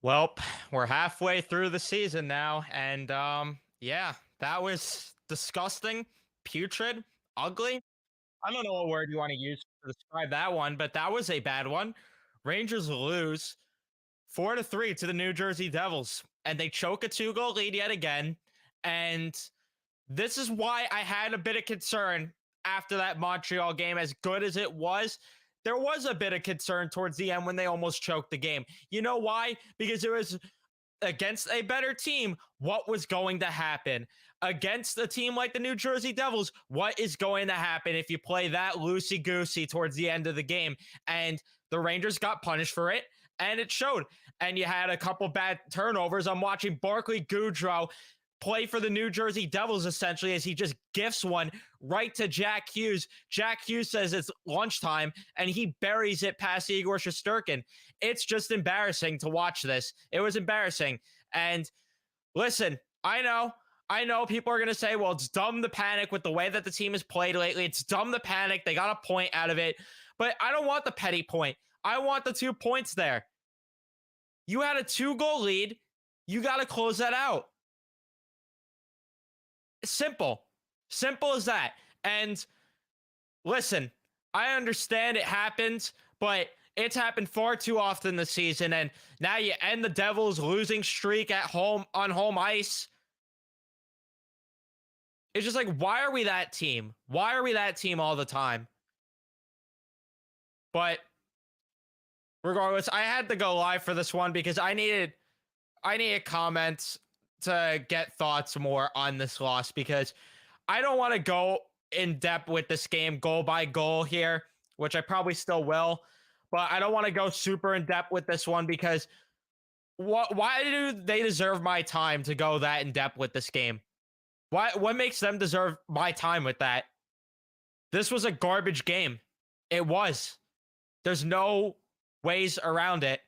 Well, we're halfway through the season now, and yeah, that was disgusting, putrid, ugly. I don't know what word you want to use to describe that one, but that was a bad one. Rangers lose 4-3 to the New Jersey Devils, and they choke a two-goal lead yet again. And this is why I had a bit of concern after that Montreal game. As good as it was, there was a bit of concern towards the end when they almost choked the game. You know why? Because it was against a better team. What was going to happen against a team like the New Jersey Devils? What is going to happen if you play that loosey goosey towards the end of the game? And the Rangers got punished for it, and it showed. And you had a couple bad turnovers. I'm watching Barclay Goodrow play for the New Jersey Devils essentially as he just gifts one right to Jack Hughes. Jack Hughes says it's lunchtime and he buries it past Igor Shesterkin. It's just embarrassing to watch this. It was embarrassing. And listen, I know people are going to say, well, it's dumb to panic with the way that the team has played lately. It's dumb to panic. They got a point out of it. But I don't want the petty point. I want the 2 points there. You had a 2-goal lead. You got to close that out. Simple. Simple as that. And listen, I understand it happens, but it's happened far too often this season. And now you end the Devils' losing streak at home on home ice. It's just like, why are we that team? Why are we that team all the time? But regardless, I had to go live for this one because I needed comments to get thoughts more on this loss, because I don't want to go in depth with this game goal by goal here, which I probably still will, but I don't want to go super in depth with this one because why do they deserve my time to go that in depth with this game? What makes them deserve my time with that? This was a garbage game. It was. There's no ways around it.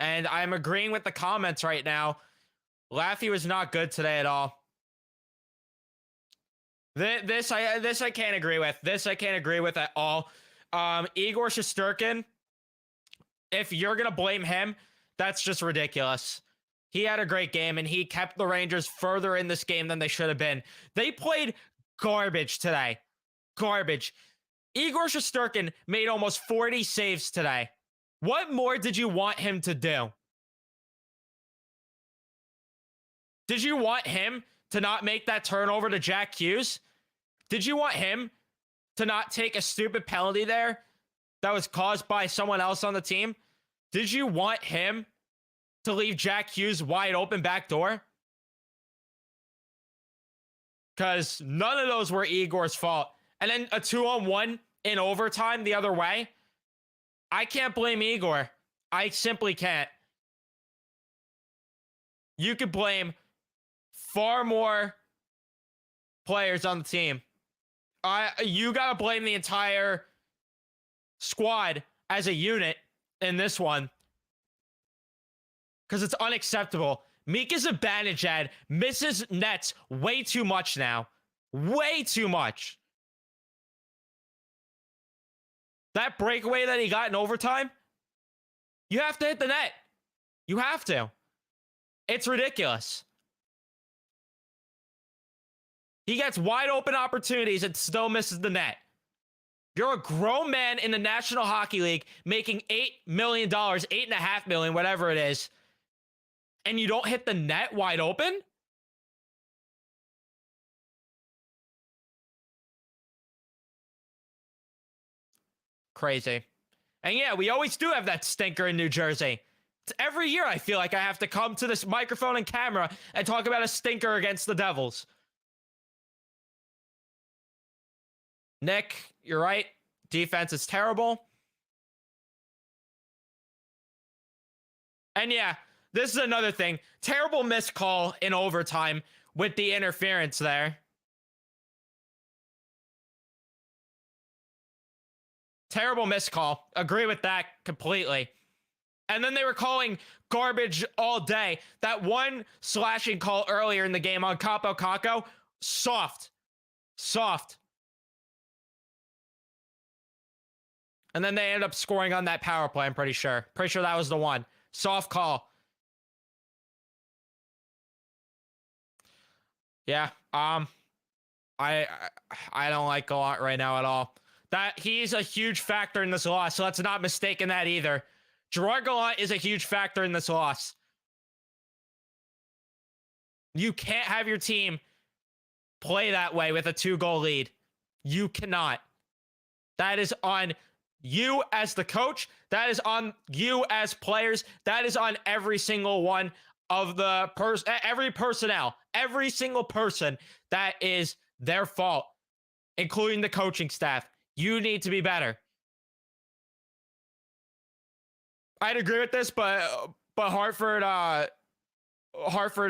And I'm agreeing with the comments right now. Laffy was not good today at all. This I can't agree with. This I can't agree with at all. Igor Shesterkin, if you're gonna blame him, that's just ridiculous. He had a great game and he kept the Rangers further in this game than they should have been. They played garbage today. Garbage. Igor Shesterkin made almost 40 saves today. What more did you want him to do? Did you want him to not make that turnover to Jack Hughes? Did you want him to not take a stupid penalty there that was caused by someone else on the team? Did you want him to leave Jack Hughes wide open back door? Because none of those were Igor's fault. And then a 2-on-1 in overtime the other way. I can't blame Igor. I simply can't. You could blame far more players on the team. You got to blame the entire squad as a unit in this one, because it's unacceptable. Mika Zibanejad misses nets way too much now. Way too much. That breakaway that he got in overtime, you have to hit the net. You have to. It's ridiculous. He gets wide open opportunities and still misses the net. You're a grown man in the National Hockey League making $8 million, $8.5 million, whatever it is, and you don't hit the net wide open? Crazy. And yeah, we always do have that stinker in New Jersey. It's every year I feel like I have to come to this microphone and camera and talk about a stinker against the Devils. Nick, you're right. Defense is terrible. And yeah, this is another thing. Terrible missed call in overtime with the interference there. Terrible missed call. Agree with that completely. And then they were calling garbage all day. That one slashing call earlier in the game on Capo Caco, soft. Soft. And then they ended up scoring on that power play, I'm pretty sure. Pretty sure that was the one. Soft call. Yeah. I I don't like Gallant right now at all. That he's a huge factor in this loss, so let's not mistake in that either. Gerard Gallant is a huge factor in this loss. You can't have your team play that way with a 2-goal lead. You cannot. That is on you as the coach. That is on you as players. That is on every single one of the every personnel, every single person. That is their fault, including the coaching staff. You need to be better. I'd agree with this, but Hartford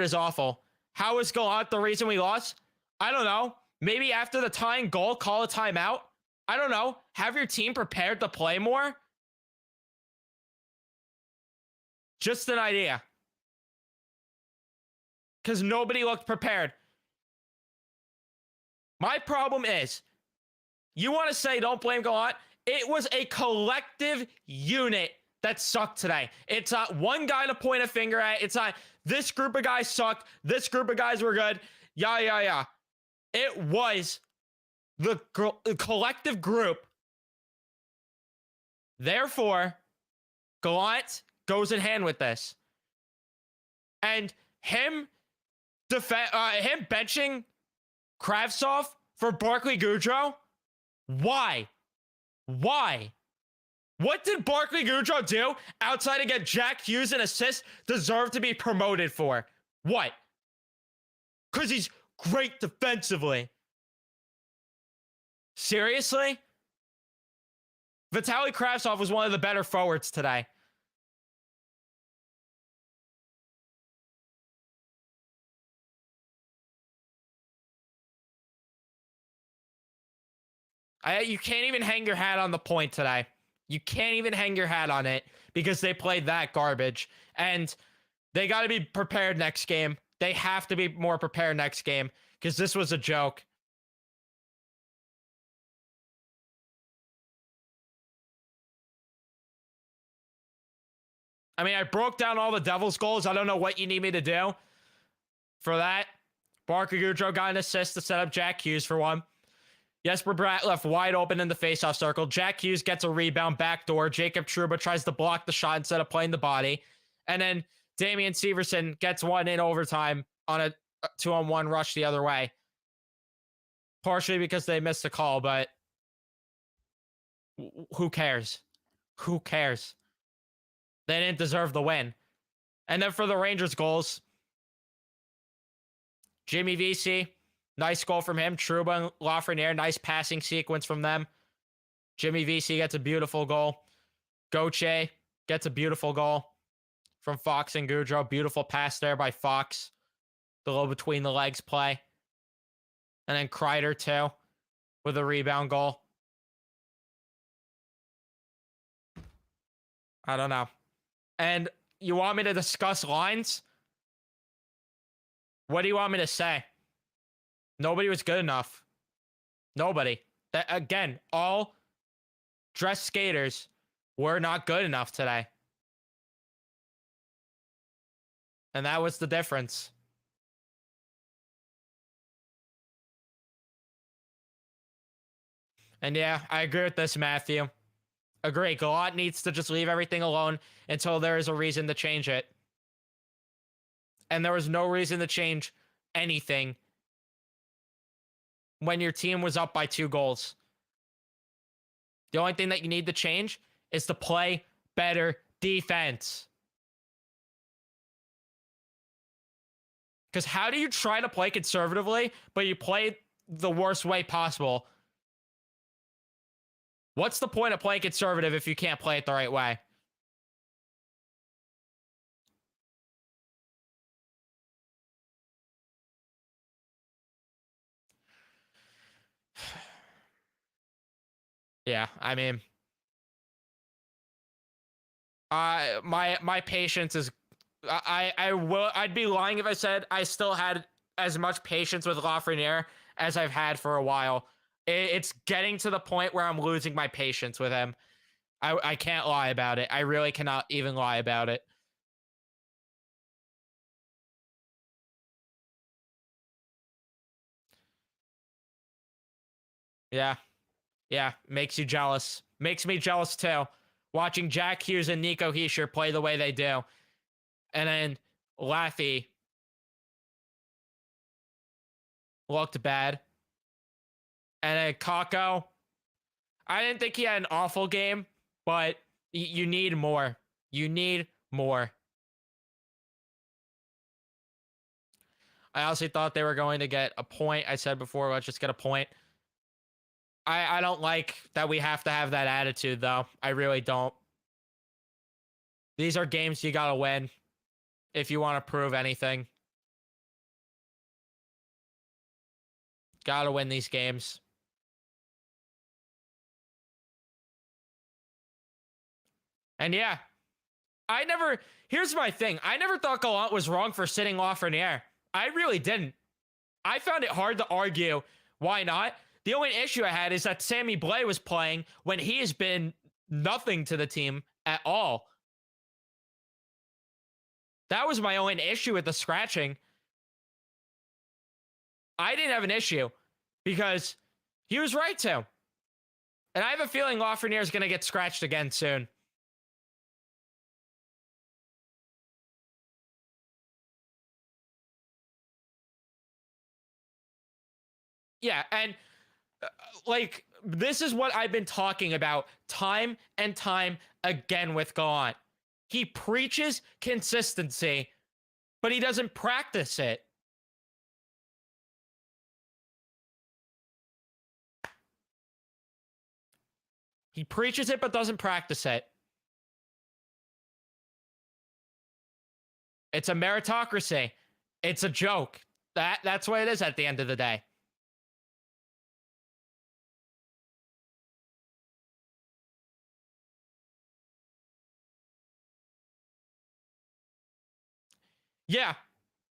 is awful. How is Gallant the reason we lost? I don't know. Maybe after the tying goal, call a timeout. I don't know. Have your team prepared to play more. Just an idea. Because nobody looked prepared. My problem is, you want to say don't blame Gallant? It was a collective unit that sucked today. It's not one guy to point a finger at. It's not this group of guys sucked. This group of guys were good. Yeah. It was the collective group. Therefore, Gallant goes in hand with this. And him benching Kravtsov for Barclay Goodrow? Why? What did Barclay Goodrow do outside of get Jack Hughes an assist deserve to be promoted for? What? Because he's great defensively. Seriously? Vitaly Kravtsov was one of the better forwards today. You can't even hang your hat on the point today. You can't even hang your hat on it because they played that garbage. And they got to be prepared next game. They have to be more prepared next game because this was a joke. I mean, I broke down all the Devils goals. I don't know what you need me to do for that. Barclay Goodrow got an assist to set up Jack Hughes for one. Jesper Bratt left wide open in the faceoff circle. Jack Hughes gets a rebound backdoor. Jacob Trouba tries to block the shot instead of playing the body. And then Damian Severson gets one in overtime on a 2-on-1 rush the other way. Partially because they missed the call, but who cares? Who cares? They didn't deserve the win. And then for the Rangers goals, Jimmy Vesey, nice goal from him. Trouba and Lafreniere, nice passing sequence from them. Jimmy Vesey gets a beautiful goal. Gauthier gets a beautiful goal from Fox and Goudreau. Beautiful pass there by Fox. The little between the legs play. And then Kreider too with a rebound goal. I don't know. And you want me to discuss lines? What do you want me to say? Nobody was good enough. Nobody. That, again, all dressed skaters were not good enough today. And that was the difference. And yeah, I agree with this, Matthew. Agree. Gallant needs to just leave everything alone until there is a reason to change it. And there was no reason to change anything when your team was up by 2 goals. The only thing that you need to change is to play better defense. Because how do you try to play conservatively, but you play the worst way possible? What's the point of playing conservative if you can't play it the right way? Yeah, I mean, my patience is, I'd be lying if I said I still had as much patience with Lafreniere as I've had for a while. It's getting to the point where I'm losing my patience with him. I can't lie about it. I really cannot even lie about it. Yeah. Yeah. Makes you jealous. Makes me jealous too. Watching Jack Hughes and Nico Hischier play the way they do. And then Laffy looked bad. And then Kako, I didn't think he had an awful game, but you need more. You need more. I honestly thought they were going to get a point. I said before, let's just get a point. I don't like that we have to have that attitude, though. I really don't. These are games you got to win if you want to prove anything. Got to win these games. And yeah, here's my thing. I never thought Gallant was wrong for sitting Lafreniere. I really didn't. I found it hard to argue why not. The only issue I had is that Sammy Blais was playing when he has been nothing to the team at all. That was my only issue with the scratching. I didn't have an issue because he was right to. And I have a feeling Lafreniere is going to get scratched again soon. Yeah, and like, this is what I've been talking about time and time again with Gallant. He preaches consistency, but he doesn't practice it. He preaches it, but doesn't practice it. It's a meritocracy. It's a joke. That's what it is at the end of the day. Yeah,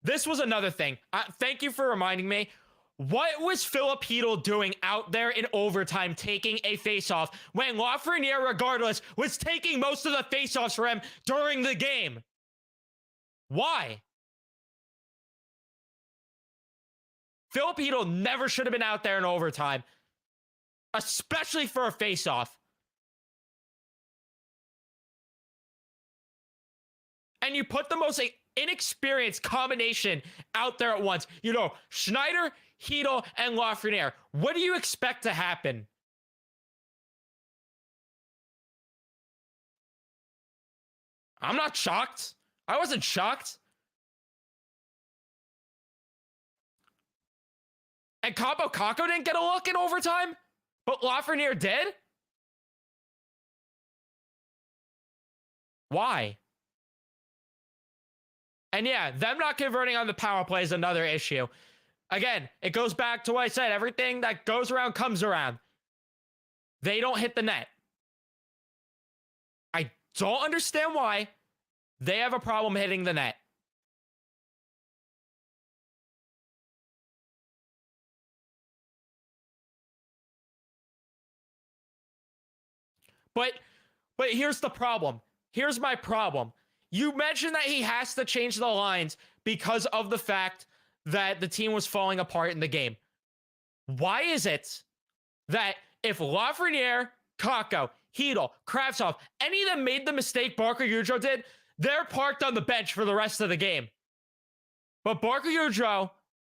this was another thing. Thank you for reminding me. What was Philip Hedl doing out there in overtime taking a faceoff when Lafreniere, regardless, was taking most of the faceoffs for him during the game? Why? Philip Hedl never should have been out there in overtime, especially for a faceoff. And you put the most inexperienced combination out there at once. You know, Schneider, Hedl, and Lafreniere. What do you expect to happen? I'm not shocked. I wasn't shocked. And Capo Caco didn't get a look in overtime, but Lafreniere did? Why? And yeah, them not converting on the power play is another issue. Again, it goes back to what I said. Everything that goes around comes around. They don't hit the net. I don't understand why they have a problem hitting the net. But here's the problem. Here's my problem. You mentioned that he has to change the lines because of the fact that the team was falling apart in the game. Why is it that if Lafreniere, Kako, Hedl, Kravtsov, any of them made the mistake Barker Udro did, they're parked on the bench for the rest of the game. But Barker Udro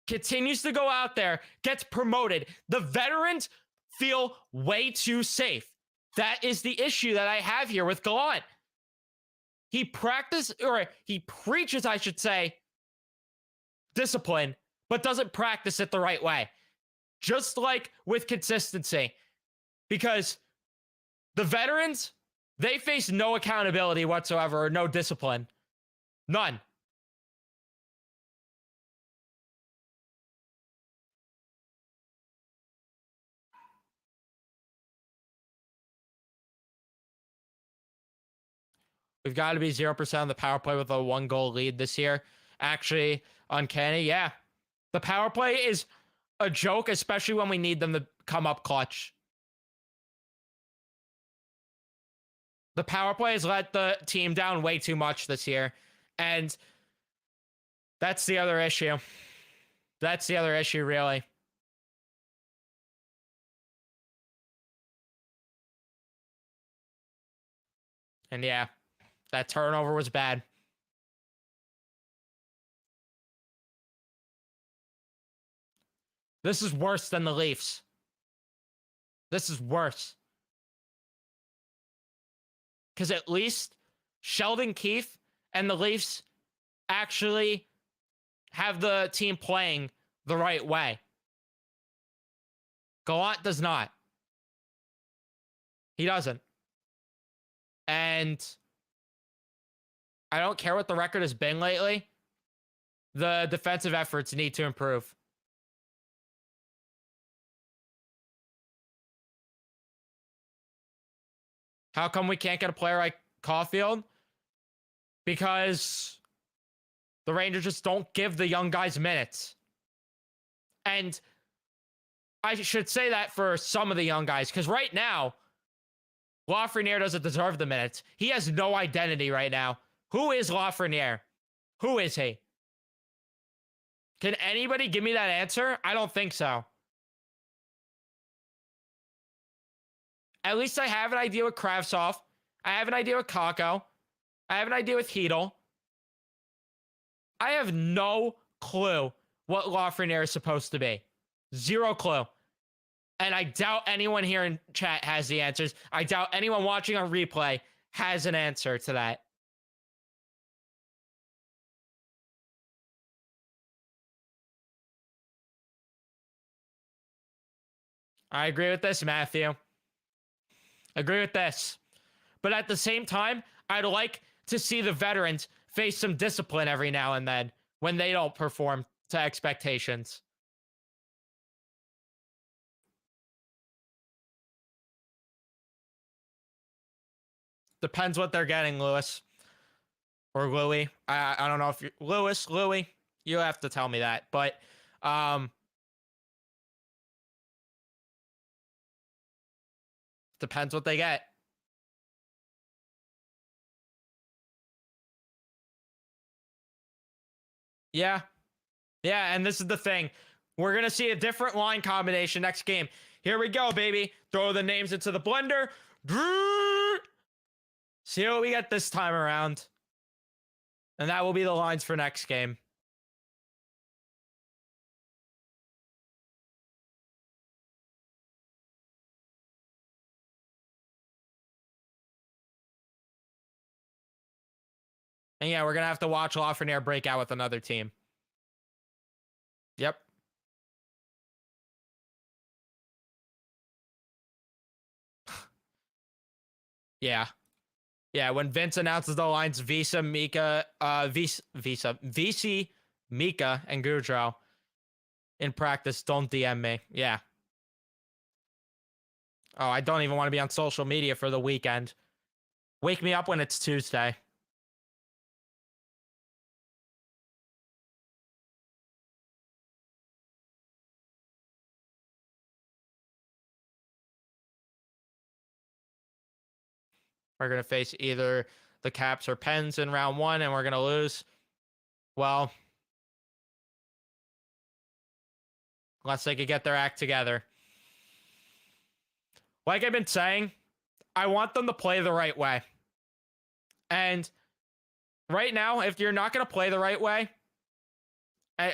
continues to go out there, gets promoted. The veterans feel way too safe. That is the issue that I have here with Gallant. He preaches, I should say, discipline, but doesn't practice it the right way. Just like with consistency. Because the veterans, they face no accountability whatsoever or no discipline. None. We've got to be 0% on the power play with a 1-goal lead this year. Actually, uncanny. Yeah. The power play is a joke, especially when we need them to come up clutch. The power play has let the team down way too much this year. And that's the other issue. That's the other issue, really. And yeah, that turnover was bad. This is worse than the Leafs. This is worse. Because at least Sheldon Keefe and the Leafs actually have the team playing the right way. Gallant does not. He doesn't. And I don't care what the record has been lately. The defensive efforts need to improve. How come we can't get a player like Caulfield? Because the Rangers just don't give the young guys minutes. And I should say that for some of the young guys, because right now, Lafreniere doesn't deserve the minutes. He has no identity right now. Who is Lafreniere? Who is he? Can anybody give me that answer? I don't think so. At least I have an idea with Kravtsov. I have an idea with Kakko. I have an idea with Hedel. I have no clue what Lafreniere is supposed to be. Zero clue. And I doubt anyone here in chat has the answers. I doubt anyone watching on replay has an answer to that. I agree with this, Matthew. Agree with this. But at the same time, I'd like to see the veterans face some discipline every now and then when they don't perform to expectations. Depends what they're getting, Lewis. Or Louie. I don't know if you're Louie. You have to tell me that. But depends what they get. Yeah. Yeah, and this is the thing. We're going to see a different line combination next game. Here we go, baby. Throw the names into the blender. See what we get this time around. And that will be the lines for next game. And yeah, we're going to have to watch Lafreniere break out with another team. Yep. Yeah. Yeah, when Vince announces the lines Visa, Mika, VC, Mika, and Goudreau in practice, don't DM me. Yeah. Oh, I don't even want to be on social media for the weekend. Wake me up when it's Tuesday. We're going to face either the Caps or Pens in round one, and we're going to lose. Well, unless they could get their act together. Like I've been saying, I want them to play the right way. And right now, if you're not going to play the right way,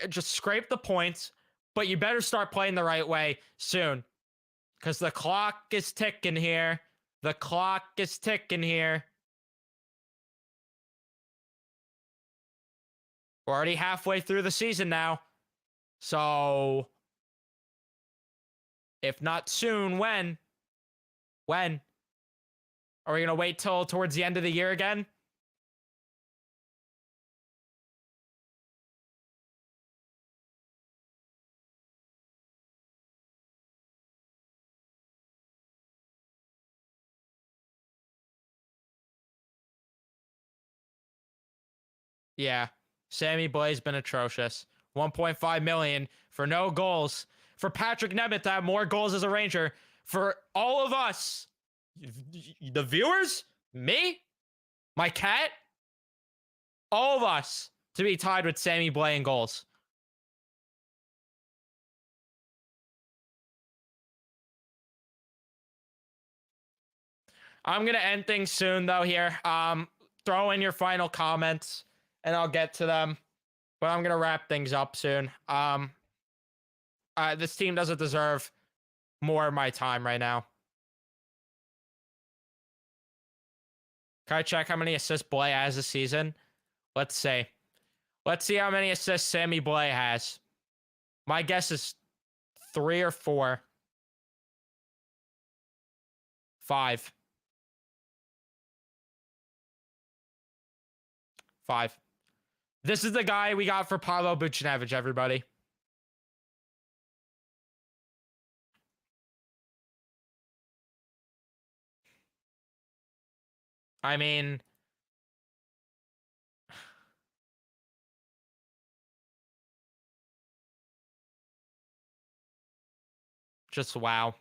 just scrape the points, but you better start playing the right way soon. Because the clock is ticking here. The clock is ticking here. We're already halfway through the season now. So, if not soon, when? When? Are we going to wait till towards the end of the year again? Yeah. Sammy Blais been atrocious. 1.5 million for no goals. For Patrick Nemeth to have more goals as a Ranger. For all of us, the viewers, me, my cat, all of us to be tied with Sammy Blais in goals. I'm gonna end things soon though here. Throw in your final comments and I'll get to them. But I'm gonna wrap things up soon. This team doesn't deserve more of my time right now. Can I check how many assists Blay has this season? Let's see. Let's see how many assists Sammy Blay has. My guess is 3 or 4. 5. 5. This is the guy we got for Paolo Buchnevich, everybody. I mean, just wow.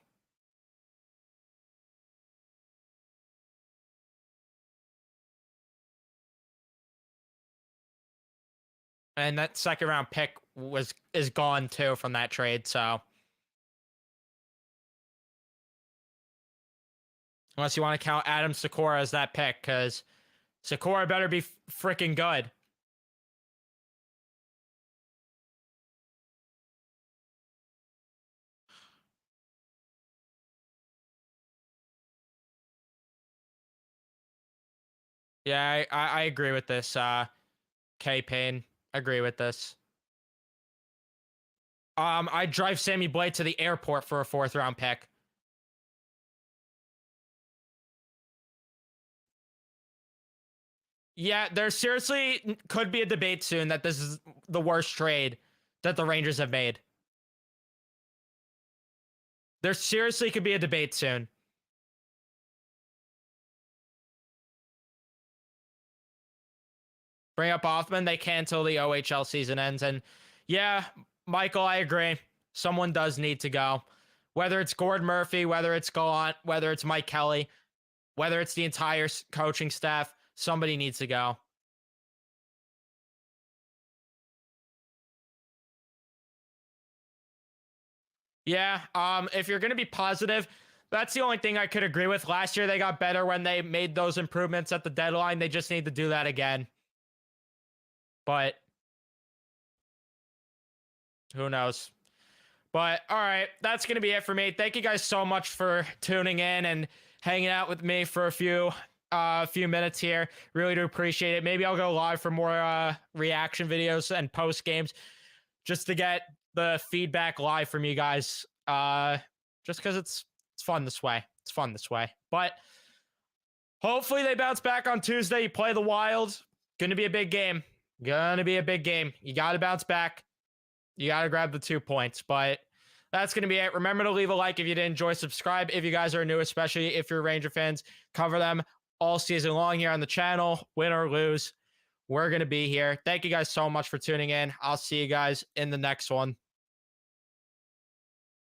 And that second round pick is gone too from that trade, so unless you want to count Adam Sikora as that pick, because Sikora better be freaking good. Yeah, I agree with this. K Payne, agree with this. I'd drive Sammy Blay to the airport for a 4th round pick. Yeah, there seriously could be a debate soon that this is the worst trade that the Rangers have made. There seriously could be a debate soon. Bring up Othman, they can until the OHL season ends. And yeah, Michael, I agree. Someone does need to go. Whether it's Gord Murphy, whether it's Gallant, whether it's Mike Kelly, whether it's the entire coaching staff, somebody needs to go. Yeah, if you're going to be positive, that's the only thing I could agree with. Last year, they got better when they made those improvements at the deadline. They just need to do that again. But who knows? But all right, that's going to be it for me. Thank you guys so much for tuning in and hanging out with me for a few minutes here. Really do appreciate it. Maybe I'll go live for more reaction videos and post games just to get the feedback live from you guys. Just because it's fun this way. It's fun this way. But hopefully they bounce back on Tuesday. You play the Wild. Gonna be a big game. Gonna be a big game. You got to bounce back. You got to grab the 2 points. But that's going to be it. Remember to leave a like if you did enjoy. Subscribe if you guys are new, especially if you're Ranger fans. Cover them all season long here on the channel. Win or lose, we're going to be here. Thank you guys so much for tuning in. I'll see you guys in the next one.